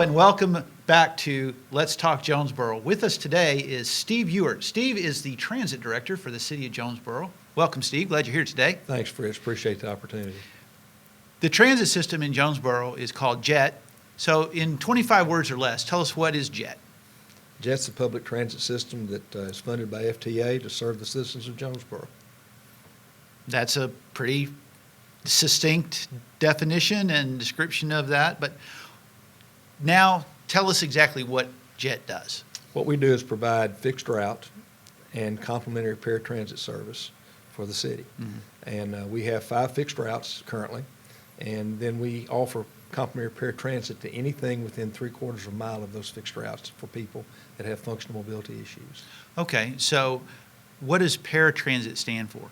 and welcome back to Let's Talk Jonesboro. With us today is Steve Ewart. Steve is the Transit Director for the City of Jonesboro. Welcome, Steve. Glad you're here today. Thanks, Fritz. Appreciate the opportunity. The transit system in Jonesboro is called JET. So in 25 words or less, tell us what is JET? JET's a public transit system that is funded by FTA to serve the citizens of Jonesboro. That's a pretty succinct definition and description of that. But now tell us exactly what JET does. What we do is provide fixed route and complimentary paratransit service for the city. And we have 5 fixed routes currently, and then we offer complimentary paratransit to anything within 3/4 of a mile of those fixed routes for people that have functional mobility issues. Okay, so what does paratransit stand for?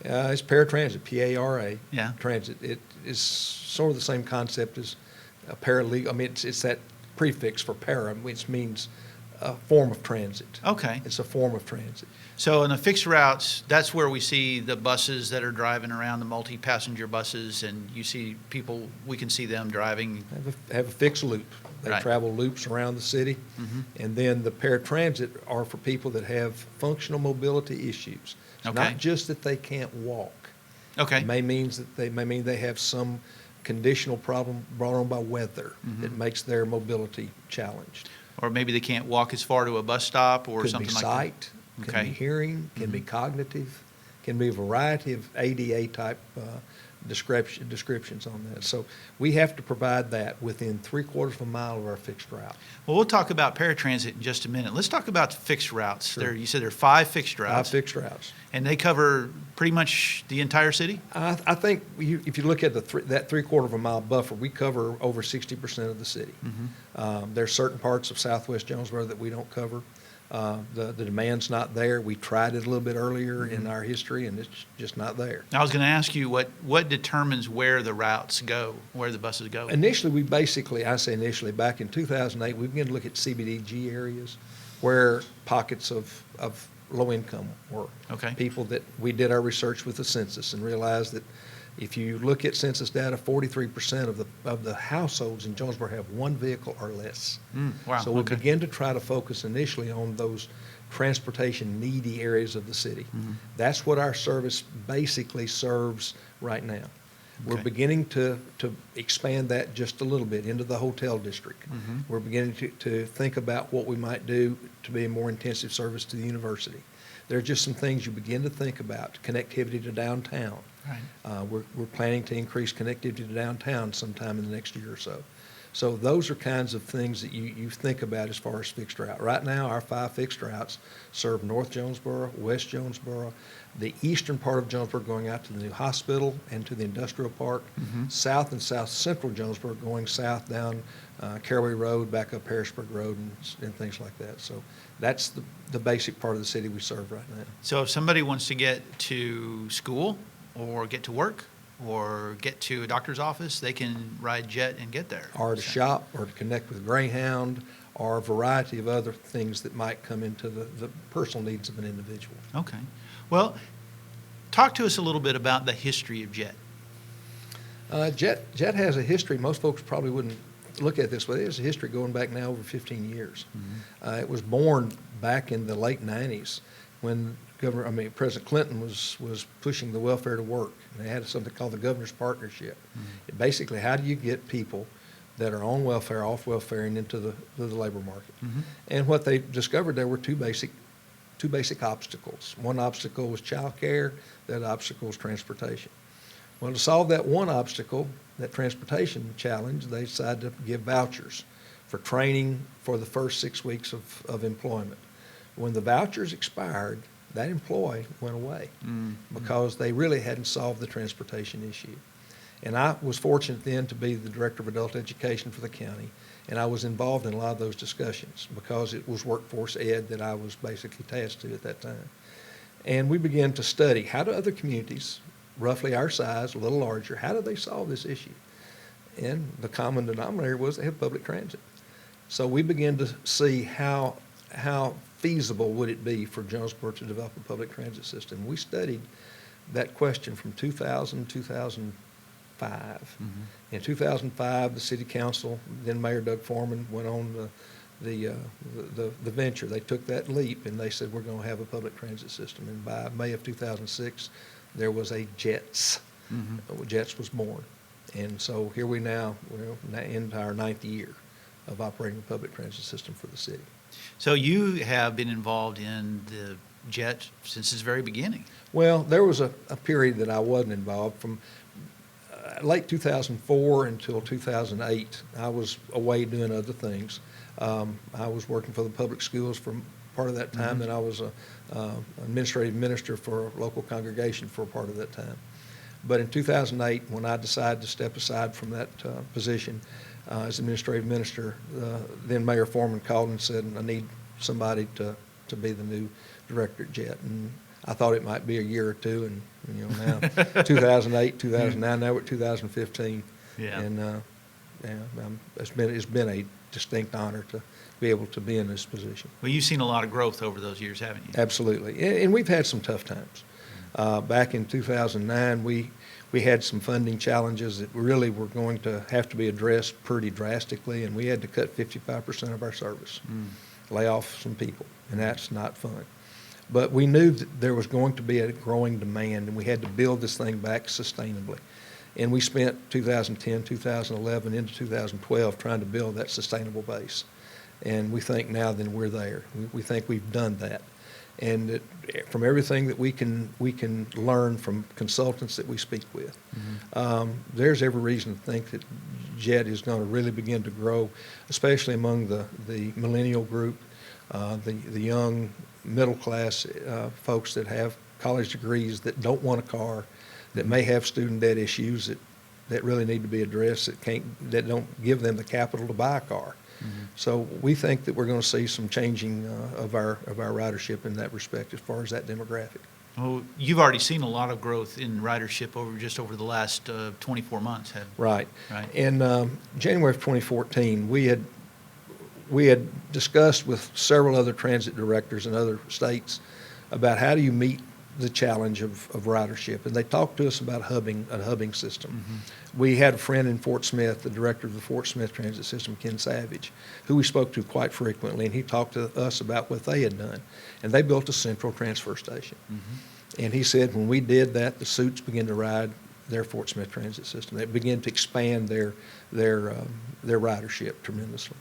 It's paratransit, P-A-R-A, Yeah. transit. It is sort of the same concept as a paralegal. I mean, it's that prefix for para, which means a form of transit. Okay. It's a form of transit. So in the fixed routes, that's where we see the buses that are driving around, the multi-passenger buses, and you see people, we can see them driving. Have a fixed loop. They Right. travel loops around the city. And then the paratransit are for people that have functional mobility issues. It's Okay. not just that they can't walk. Okay. It may mean they have some conditional problem brought on by weather that makes their mobility challenged. Or maybe they can't walk as far to a bus stop or Could something be like sight, that. can Okay. be hearing, can be cognitive, can be a variety of ADA type descriptions on that. So we have to provide that within 3/4 of a mile of our fixed route. Well, we'll talk about paratransit in just a minute. Let's talk about fixed routes. Sure. You said there are 5 fixed 5 routes, fixed routes. and they cover pretty much the entire city? I think if you look at that 3/4 of a mile buffer, we cover over 60% of the city. There's certain parts of southwest Jonesboro that we don't cover. The demand's not there. We tried it a little bit earlier in our history, and it's just not there. I was going to ask you what determines where the routes go, where the buses go? Initially, back in 2008, we began to look at CBDG areas where pockets of low income were. Okay. People that we did our research with the census and realized that if you look at census data, 43% of the households in Jonesboro have 1 vehicle or less. Wow. So we Okay. begin to try to focus initially on those transportation needy areas of the city. That's what our service basically serves right now. We're Okay. beginning to expand that just a little bit into the hotel district. We're beginning to think about what we might do to be a more intensive service to the university. There are just some things you begin to think about. Connectivity to downtown. Right. We're planning to increase connectivity to downtown sometime in the next year or so. So those are kinds of things that you think about as far as fixed route. Right now, our 5 fixed routes serve North Jonesboro, West Jonesboro, the eastern part of Jonesboro going out to the new hospital and to the industrial park, south and south central Jonesboro going south down Caraway Road, back up Harrisburg Road and things like that. So that's the basic part of the city we serve right now. So if somebody wants to get to school or get to work or get to a doctor's office, they can ride JET and get there. Or to shop, or to connect with Greyhound, or a variety of other things that might come into the personal needs of an individual. Okay. Well, talk to us a little bit about the history of JET. JET has a history. Most folks probably wouldn't look at this, but it has a history going back now over 15 years. It was born back in the late 90s when President Clinton was pushing the welfare to work. And they had something called the Governor's Partnership. Basically, how do you get people that are on welfare, off welfare, and into the labor market? And what they discovered, there were two basic obstacles. One obstacle was child care, the other obstacle was transportation. Well, to solve that one obstacle, that transportation challenge, they decided to give vouchers for training for the first 6 weeks of employment. When the vouchers expired, that employee went away because they really hadn't solved the transportation issue. And I was fortunate then to be the director of adult education for the county, and I was involved in a lot of those discussions because it was workforce ed that I was basically tasked to at that time. And we began to study, how do other communities, roughly our size, a little larger, how do they solve this issue? And the common denominator was they have public transit. So we began to see how feasible would it be for Jonesboro to develop a public transit system. We studied that question from 2000, 2005. In 2005, the city council, then Mayor Doug Foreman, went on the venture. They took that leap and they said, we're going to have a public transit system. And by May of 2006, there was a JETS. JETS was born. And so here we now, we're into our 9th year of operating a public transit system for the city. So you have been involved in the JET since its very beginning. Well, there was a period that I wasn't involved. From late 2004 until 2008, I was away doing other things. I was working for the public schools for part of that time, then I was a administrative minister for a local congregation for a part of that time. But in 2008, when I decided to step aside from that position as administrative minister, then Mayor Foreman called and said, I need somebody to be the new director at JET. And I thought it might be a year or two, and now 2008, 2009, now we're at 2015. Yeah. And it's been a distinct honor to be able to be in this position. Well, you've seen a lot of growth over those years, haven't you? Absolutely. And we've had some tough times. Back in 2009, we had some funding challenges that really were going to have to be addressed pretty drastically, and we had to cut 55% of our service, lay off some people, and that's not fun. But we knew that there was going to be a growing demand, and we had to build this thing back sustainably. And we spent 2010, 2011, into 2012 trying to build that sustainable base. And we think now then we're there. We think we've done that. And from everything that we can learn from consultants that we speak with, there's every reason to think that JET is going to really begin to grow, especially among the millennial group, the young middle class folks that have college degrees that don't want a car, that may have student debt issues that really need to be addressed, that don't give them the capital to buy a car. So we think that we're going to see some changing of our ridership in that respect as far as that demographic. Well, you've already seen a lot of growth in ridership over the last 24 months, haven't you? Right. Right. In January of 2014, we had discussed with several other transit directors in other states about how do you meet the challenge of ridership, and they talked to us about a hubbing system. We had a friend in Fort Smith, the director of the Fort Smith Transit System, Ken Savage, who we spoke to quite frequently, and he talked to us about what they had done. And they built a central transfer station. And he said when we did that, the suits began to ride their Fort Smith Transit System. They began to expand their ridership tremendously.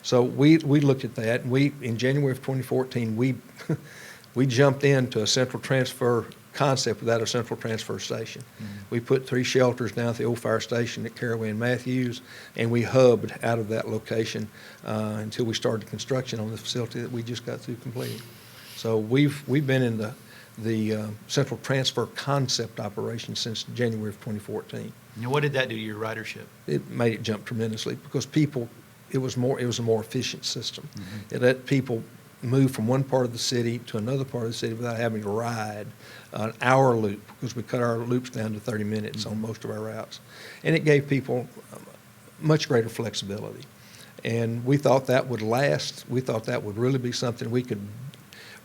So we looked at that, and in January of 2014, we jumped into a central transfer concept without a central transfer station. We put 3 shelters down at the old fire station at Caraway and Matthews, and we hubbed out of that location until we started construction on the facility that we just got through completing. So we've been in the central transfer concept operation since January of 2014. Now, what did that do to your ridership? It made it jump tremendously because it was a more efficient system. It let people move from one part of the city to another part of the city without having to ride an hour loop, because we cut our loops down to 30 minutes on most of our routes. And it gave people much greater flexibility. And we thought that would last. We thought that would really be something we could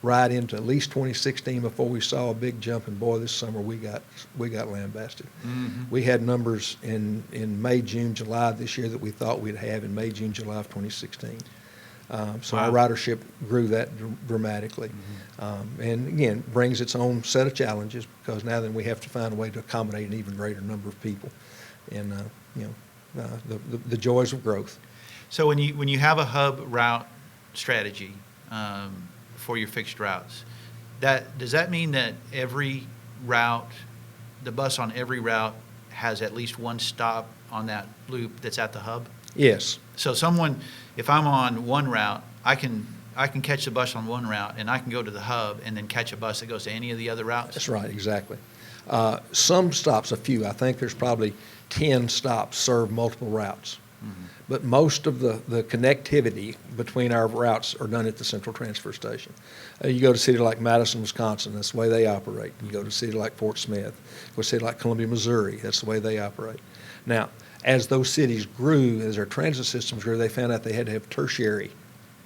ride into at least 2016 before we saw a big jump. And boy, this summer we got lambasted. We had numbers in May, June, July this year that we thought we'd have in May, June, July of 2016. So Wow. our ridership grew that dramatically. And again, brings its own set of challenges, because now then we have to find a way to accommodate an even greater number of people. And, the joys of growth. So when you have a hub route strategy for your fixed routes, does that mean that every route, the bus on every route has at least one stop on that loop that's at the hub? Yes. So if I'm on one route, I can catch the bus on one route, and I can go to the hub and then catch a bus that goes to any of the other routes? That's right, exactly. Some stops, a few, I think there's probably 10 stops serve multiple routes. But most of the connectivity between our routes are done at the central transfer station. You go to a city like Madison, Wisconsin, that's the way they operate. You go to a city like Fort Smith, or a city like Columbia, Missouri, that's the way they operate. Now, as those cities grew, as their transit systems grew, they found out they had to have tertiary.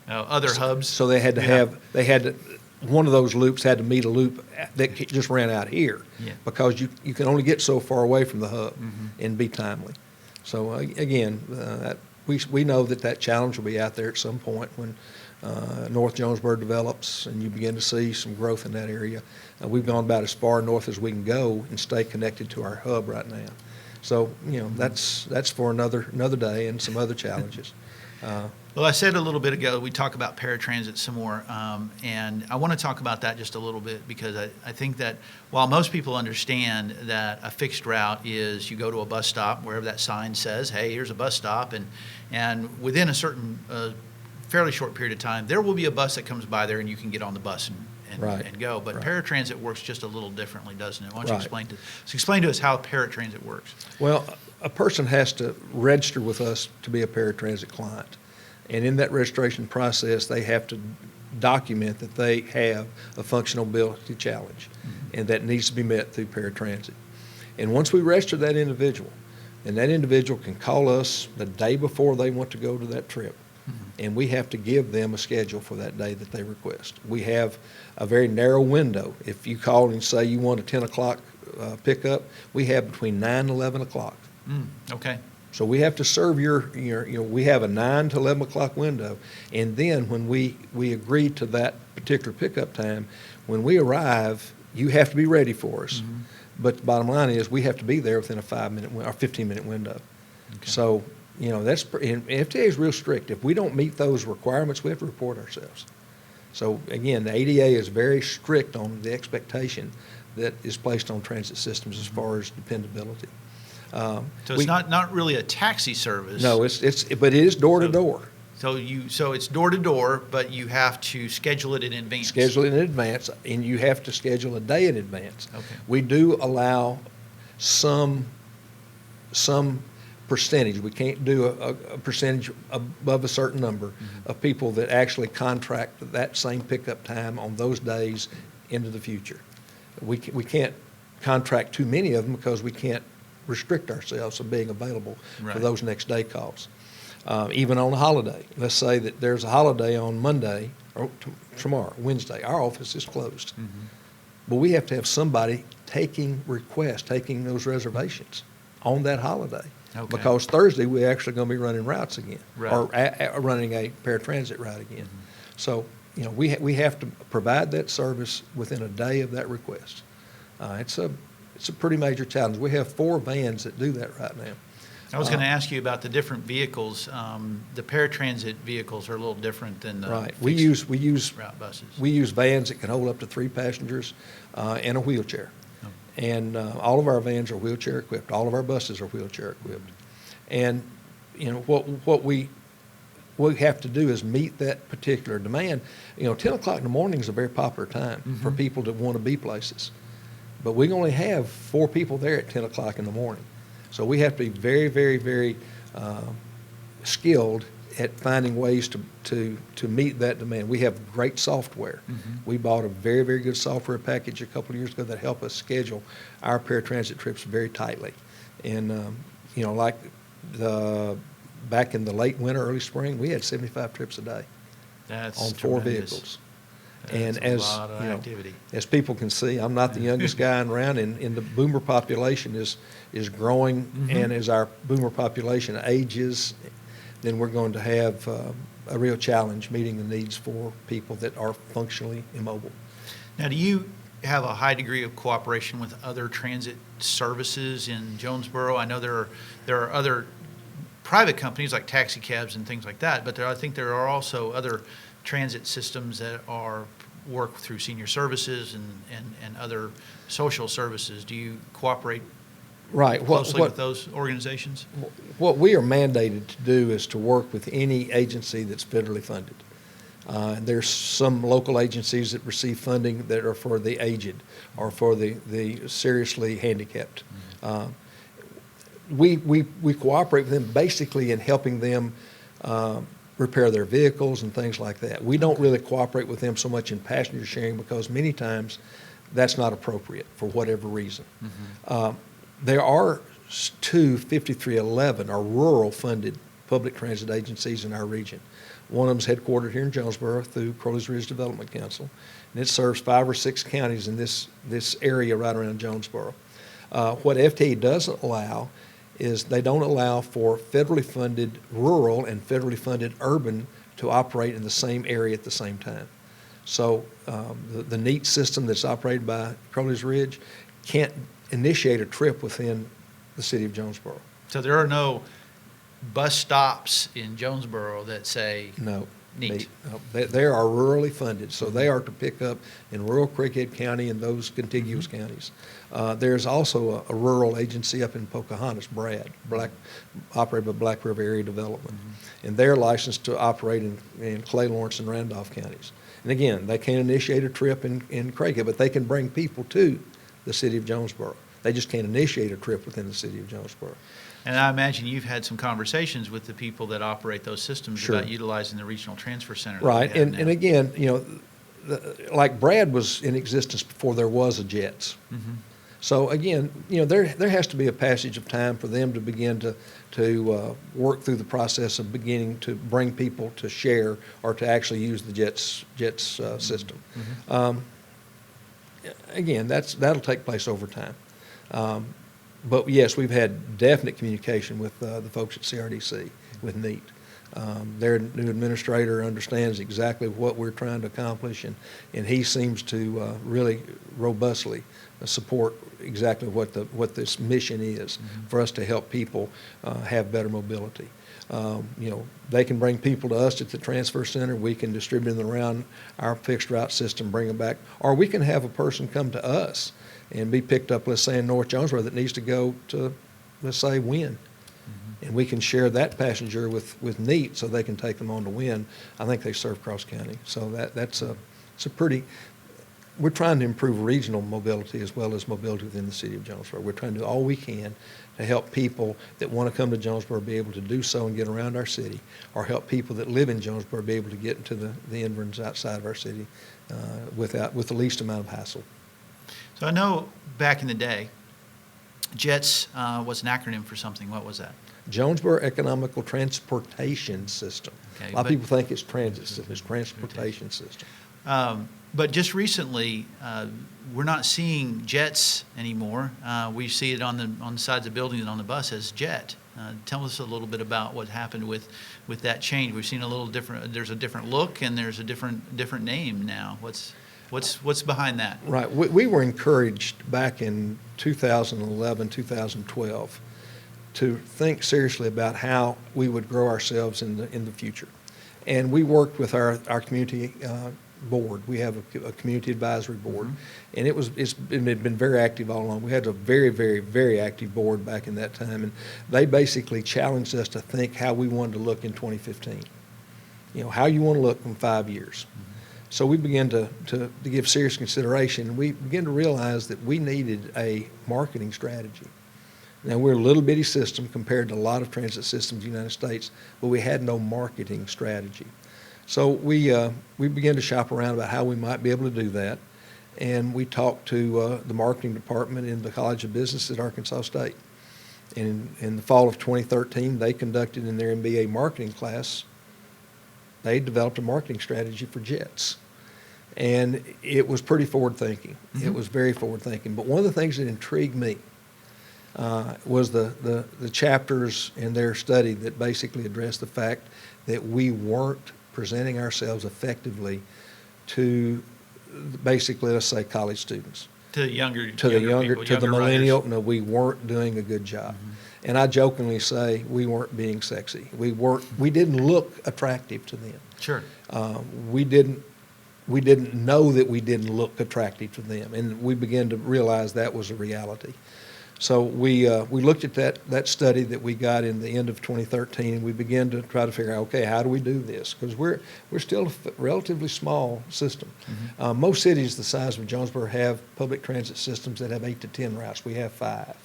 Other hubs? So they had to one of those loops had to meet a loop that just ran out here. Yeah. Because you can only get so far away from the hub Mhm. and be timely. So again, we know that challenge will be out there at some point when North Jonesboro develops and you begin to see some growth in that area. We've gone about as far north as we can go and stay connected to our hub right now. So, that's for another day and some other challenges. Well, I said a little bit ago, we talk about paratransit some more, and I want to talk about that just a little bit because I think that while most people understand that a fixed route is you go to a bus stop, wherever that sign says, hey, here's a bus stop, and within a certain fairly short period of time, there will be a bus that comes by there and you can get on the bus Right. and go. But Right. paratransit works just a little differently, doesn't it? Why don't you Right. explain to us how paratransit works? Well, a person has to register with us to be a paratransit client. And in that registration process, they have to document that they have a functional ability challenge, and that needs to be met through paratransit. And once we register that individual, and that individual can call us the day before they want to go to that trip, and we have to give them a schedule for that day that they request. We have a very narrow window. If you call and say you want a 10 o'clock pickup, we have between 9 and 11 o'clock. Okay. So we have to serve we have a 9 to 11 o'clock window. And then when we agree to that particular pickup time, when we arrive, you have to be ready for us. But the bottom line is we have to be there within a 5-minute or 15-minute window. Okay. So, and FTA is real strict. If we don't meet those requirements, we have to report ourselves. So again, the ADA is very strict on the expectation that is placed on transit systems as far as dependability. So it's not really a taxi service. No, but it is door to door. So it's door to door, but you have to schedule it in advance. Schedule it in advance, and you have to schedule a day in advance. Okay. We do allow some percentage. We can't do a percentage above a certain number of people that actually contract that same pickup time on those days into the future. We can't contract too many of them because we can't restrict ourselves from being available for Right. those next day calls. Even on a holiday. Let's say that there's a holiday on Monday or tomorrow, Wednesday. Our office is closed. But we have to have somebody taking those reservations on that holiday. Okay. Because Thursday, we're actually going to be running routes again. Right. Or running a paratransit route again. So, we have to provide that service within a day of that request. It's a pretty major challenge. We have 4 vans that do that right now. I was going to ask you about the different vehicles. The paratransit vehicles are a little different than the Right. fixed We use route buses. We use vans that can hold up to 3 passengers and a wheelchair. Oh. And all of our vans are wheelchair equipped. All of our buses are wheelchair equipped. And what we have to do is meet that particular demand. 10 o'clock in the morning is a very popular time for people that want to be places. But we only have 4 people there at 10 o'clock in the morning. So we have to be very, very, very skilled at finding ways to meet that demand. We have great software. We bought a very, very good software package a couple of years ago that helped us schedule our paratransit trips very tightly. And, like back in the late winter, early spring, we had 75 trips a day That's on 4 tremendous. vehicles. That's And a as lot of activity. as people can see, I'm not the youngest guy around, and the boomer population is growing. And as our boomer population ages, then we're going to have a real challenge meeting the needs for people that are functionally immobile. Now, do you have a high degree of cooperation with other transit services in Jonesboro? I know there are other private companies like taxi cabs and things like that, but I think there are also other transit systems that work through senior services and other social services. Do you cooperate Right. closely with those organizations? What we are mandated to do is to work with any agency that's federally funded. And there's some local agencies that receive funding that are for the aged or for the seriously handicapped. We cooperate with them basically in helping them repair their vehicles and things like that. We don't really cooperate with them so much in passenger sharing because many times that's not appropriate for whatever reason. There are 2 5311 or rural funded public transit agencies in our region. One of them's headquartered here in Jonesboro through Crowley's Ridge Development Council, and it serves 5 or 6 counties in this area right around Jonesboro. What FTA doesn't allow is they don't allow for federally funded rural and federally funded urban to operate in the same area at the same time. So the NEAT system that's operated by Crowley's Ridge can't initiate a trip within the city of Jonesboro. So there are no bus stops in Jonesboro that say No. NEAT. No, they are rurally funded, so they are to pick up in rural Craighead County and those contiguous counties. There's also a rural agency up in Pocahontas, operated by Black River Area Development, and they're licensed to operate in Clay, Lawrence, and Randolph counties. And again, they can't initiate a trip in Craighead, but they can bring people to the city of Jonesboro. They just can't initiate a trip within the city of Jonesboro. And I imagine you've had some conversations with the people that operate those systems Sure. about utilizing the regional transfer center. that Right, we have and now. again, like Brad was in existence before there was a JETS. Mhm. So again, there has to be a passage of time for them to begin to work through the process of beginning to bring people to share or to actually use the JETS system. Again, that'll take place over time. But yes, we've had definite communication with the folks at CRDC, with NEAT. Their new administrator understands exactly what we're trying to accomplish, and he seems to really robustly support exactly what this mission is for us to help people have better mobility. They can bring people to us at the transfer center. We can distribute them around our fixed route system, bring them back, or we can have a person come to us and be picked up, let's say in North Jonesboro, that needs to go to, let's say, Wynn. And we can share that passenger with NEAT so they can take them on to Wynn. I think they serve Cross County. So it's a pretty, we're trying to improve regional mobility as well as mobility within the city of Jonesboro. We're trying to do all we can to help people that want to come to Jonesboro be able to do so and get around our city, or help people that live in Jonesboro be able to get into the environs outside of our city with the least amount of hassle. So I know back in the day, JETS was an acronym for something. What was that? Jonesboro Economical Transportation System. Okay, A lot of people think it's transit system, it's transportation system. But just recently, we're not seeing JETS anymore. We see it on the sides of buildings and on the bus as JET. Tell us a little bit about what happened with that change. We've seen a little different. There's a different look and there's a different name now. What's behind that? Right. We were encouraged back in 2011, 2012 to think seriously about how we would grow ourselves in the future. And we worked with our community board. We have a community advisory board, and it had been very active all along. We had a very, very, very active board back in that time, and they basically challenged us to think how we wanted to look in 2015. How you want to look in 5 years. So we began to give serious consideration, and we began to realize that we needed a marketing strategy. Now, we're a little bitty system compared to a lot of transit systems in the United States, but we had no marketing strategy. So we began to shop around about how we might be able to do that, and we talked to the marketing department in the College of Business at Arkansas State. And in the fall of 2013, they conducted in their MBA marketing class, they developed a marketing strategy for JETS. And it was pretty forward-thinking. It was very forward-thinking. But one of the things that intrigued me was the chapters in their study that basically addressed the fact that we weren't presenting ourselves effectively to basically, let's say, college students. To the younger To the millennial, riders. no, we weren't doing a good job. And I jokingly say we weren't being sexy. We didn't look attractive to them. Sure. We didn't know that we didn't look attractive to them, and we began to realize that was a reality. So we looked at that study that we got in the end of 2013, and we began to try to figure out, okay, how do we do this? Because we're still a relatively small system. Most cities the size of Jonesboro have public transit systems that have 8 to 10 routes. We have 5.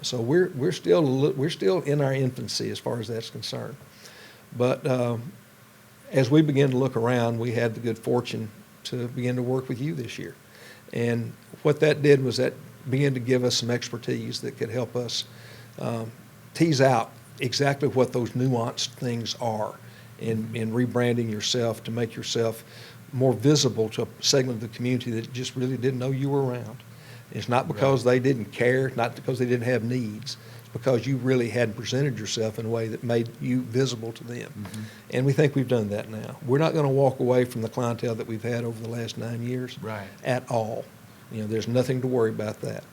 So we're still in our infancy as far as that's concerned. But as we began to look around, we had the good fortune to begin to work with you this year. And what that did was that began to give us some expertise that could help us tease out exactly what those nuanced things are in rebranding yourself to make yourself more visible to a segment of the community that just really didn't know you were around. It's not because they didn't care, not because they didn't have needs. It's because you really hadn't presented yourself in a way that made you visible to them. Mm-hmm. And we think we've done that now. We're not going to walk away from the clientele that we've had over the last 9 years at all. There's nothing to worry about that.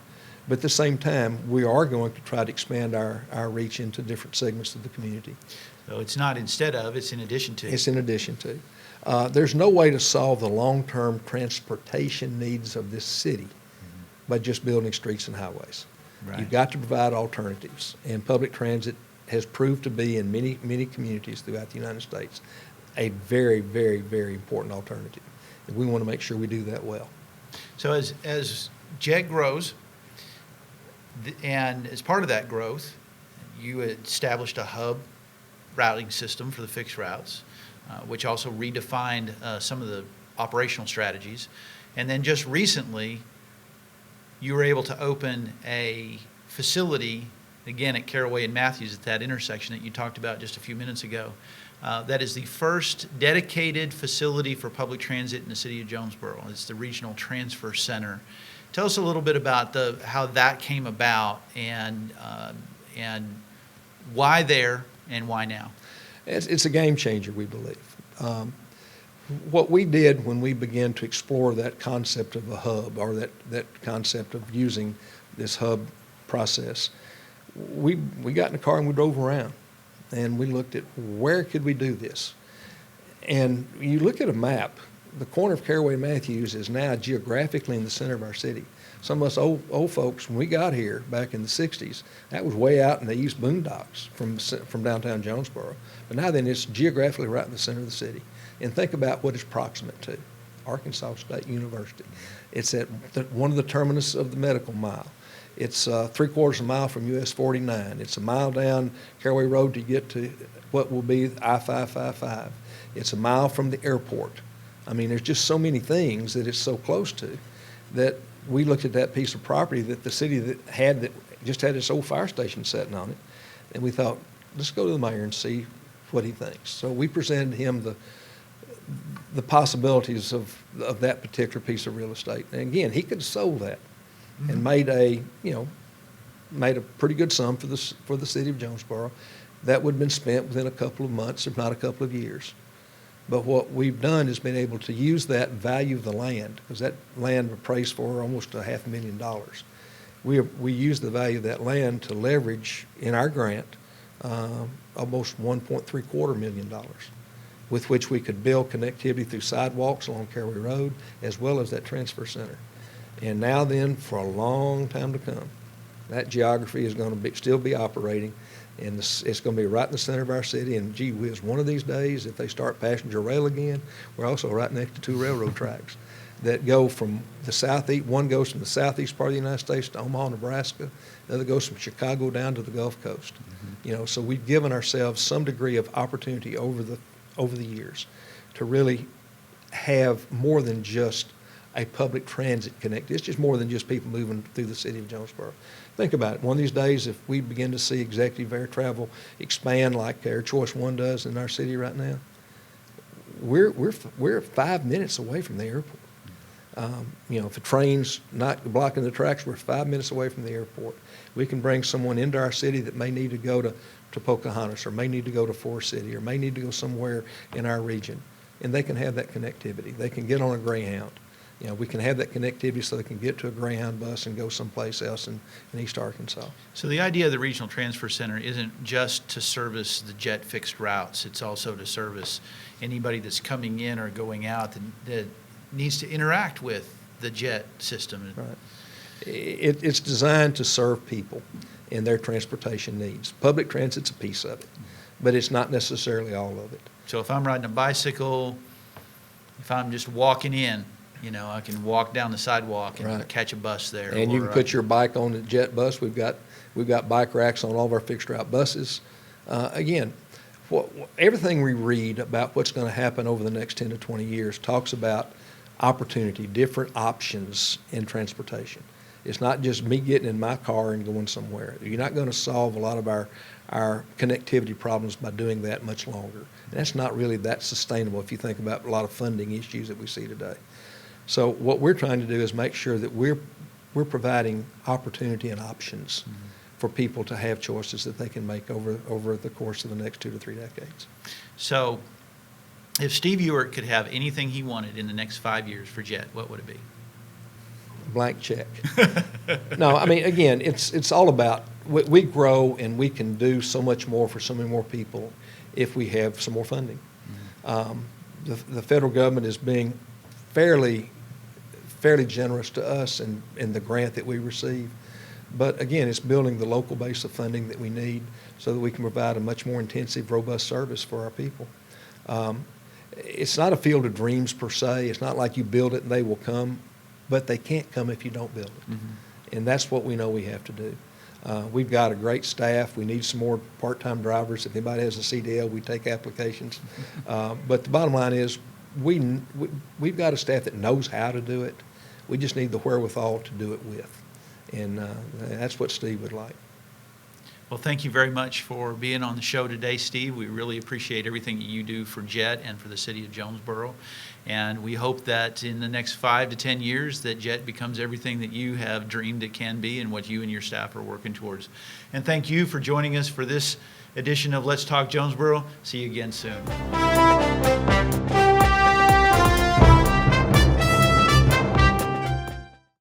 But at the same time, we are going to try to expand our reach into different segments of the community. So it's not instead of, it's in addition to. It's in addition to. There's no way to solve the long-term transportation needs of this city by just building streets and highways. Right. You've got to provide alternatives, and public transit has proved to be in many, many communities throughout the United States a very, very, very important alternative. And we want to make sure we do that well. So as JEG grows, and as part of that growth, you established a hub routing system for the fixed routes, which also redefined some of the operational strategies. And then just recently, you were able to open a facility, again, at Caraway and Matthews at that intersection that you talked about just a few minutes ago. That is the first dedicated facility for public transit in the city of Jonesboro. It's the Regional Transfer Center. Tell us a little bit about how that came about and why there and why now. It's a game changer, we believe. What we did when we began to explore that concept of a hub, or that concept of using this hub process, we got in the car and we drove around and we looked at where could we do this. And you look at a map, the corner of Caraway and Matthews is now geographically in the center of our city. Some of us old folks, when we got here back in the 60s, that was way out in the east boondocks from downtown Jonesboro. But now then it's geographically right in the center of the city. And think about what it's proximate to. Arkansas State University. It's at one of the terminus of the medical mile. It's 3/4 of a mile from US 49. It's a mile down Caraway Road to get to what will be I-555. It's a mile from the airport. I mean, there's just so many things that it's so close to that we looked at that piece of property that the city that just had its old fire station sitting on it, and we thought, let's go to the mayor and see what he thinks. So we presented him the possibilities of that particular piece of real estate. And again, he could have sold that and made a pretty good sum for the city of Jonesboro. That would have been spent within a couple of months, if not a couple of years. But what we've done is been able to use that value of the land, because that land appraised for almost $500,000. We use the value of that land to leverage in our grant almost $1.75 million, with which we could build connectivity through sidewalks along Caraway Road, as well as that transfer center. And now then, for a long time to come, that geography is going to still be operating, and it's going to be right in the center of our city. And gee whiz, one of these days, if they start passenger rail again, we're also right next to 2 railroad tracks that go from the southeast. One goes from the southeast part of the United States to Omaha, Nebraska. The other goes from Chicago down to the Gulf Coast. So we've given ourselves some degree of opportunity over the years to really have more than just a public transit connect. It's just more than just people moving through the city of Jonesboro. Think about it. One of these days, if we begin to see executive air travel expand like Air Choice One does in our city right now, we're 5 minutes away from the airport. If a train's not blocking the tracks, we're 5 minutes away from the airport. We can bring someone into our city that may need to go to Pocahontas, or may need to go to Forest City, or may need to go somewhere in our region, and they can have that connectivity. They can get on a Greyhound. We can have that connectivity so they can get to a Greyhound bus and go someplace else in East Arkansas. So the idea of the Regional Transfer Center isn't just to service the jet fixed routes. It's also to service anybody that's coming in or going out that needs to interact with the jet system. Right. It's designed to serve people and their transportation needs. Public transit's a piece of it, but it's not necessarily all of it. So if I'm riding a bicycle, if I'm just walking in, I can walk down the sidewalk and catch a bus there. And you can put your bike on the jet bus. We've got bike racks on all of our fixed route buses. Again, everything we read about what's going to happen over the next 10 to 20 years talks about opportunity, different options in transportation. It's not just me getting in my car and going somewhere. You're not going to solve a lot of our connectivity problems by doing that much longer. And that's not really that sustainable if you think about a lot of funding issues that we see today. So what we're trying to do is make sure that we're providing opportunity and options for people to have choices that they can make over the course of the next 2 to 3 decades. So if Steve Ewart could have anything he wanted in the next 5 years for Jet, what would it be? Blank check. No, I mean, again, it's all about, we grow and we can do so much more for so many more people if we have some more funding. The federal government is being fairly generous to us in the grant that we receive. But again, it's building the local base of funding that we need so that we can provide a much more intensive, robust service for our people. It's not a field of dreams per se. It's not like you build it and they will come, but they can't come if you don't build it. And that's what we know we have to do. We've got a great staff. We need some more part-time drivers. If anybody has a CDL, we take applications. But the bottom line is we've got a staff that knows how to do it. We just need the wherewithal to do it with. And that's what Steve would like. Well, thank you very much for being on the show today, Steve. We really appreciate everything that you do for Jet and for the city of Jonesboro. And we hope that in the next 5 to 10 years that Jet becomes everything that you have dreamed it can be and what you and your staff are working towards. And thank you for joining us for this edition of Let's Talk Jonesboro. See you again soon.